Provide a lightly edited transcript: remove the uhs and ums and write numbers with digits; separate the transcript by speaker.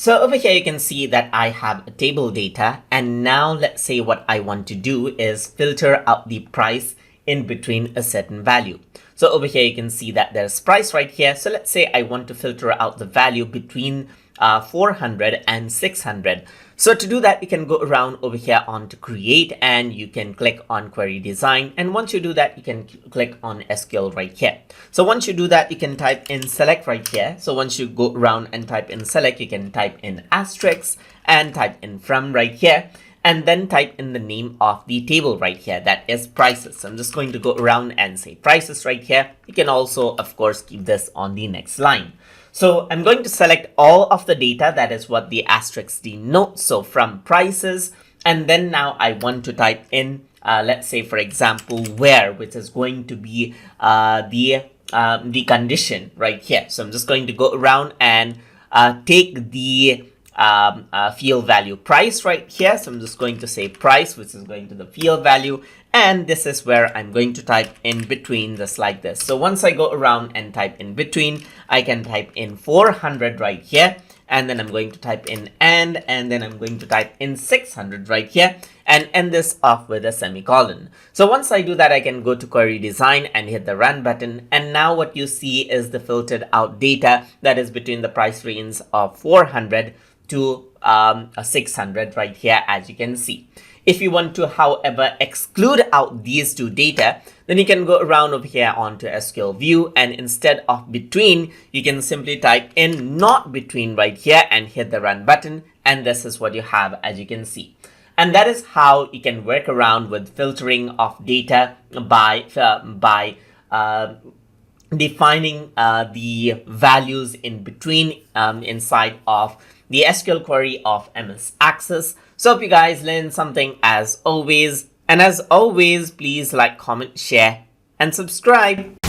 Speaker 1: So over here, you can see that I have a table data. And now let's say what I want to do is filter out the price in between a certain value. So over here, you can see that there's price right here. So let's say I want to filter out the value between 400 and 600. So to do that, you can go around over here on to create and you can click on query design. And once you do that, you can click on SQL right here. So once you do that, you can type in select right here. So once you go around and type in select, you can type in asterisk and type in from right here. And then type in the name of the table right here, that is prices. So I'm just going to go around and say prices right here. You can also, of course, keep this on the next line. So I'm going to select all of the data. That is what the asterisk denotes. So from prices, and then now I want to type in, let's say, for example, where, which is going to be the condition right here. So I'm just going to go around and take the field value price right here. So I'm just going to say price, which is going to the field value. And this is where I'm going to type in between, just like this. So once I go around and type in between, I can type in 400 right here. And then I'm going to type in and then I'm going to type in 600 right here and end this off with a semicolon. So once I do that, I can go to query design and hit the run button. And now what you see is the filtered out data that is between the price range of 400 to 600 right here, as you can see. If you want to, however, exclude out these two data, then you can go around over here onto SQL view, and instead of between, you can simply type in not between right here and hit the run button. And this is what you have, as you can see. And that is how you can work around with filtering of data by defining the values in between inside of the SQL query of MS Access. So hope you guys learned something as always. And as always, please like, comment, share, and subscribe.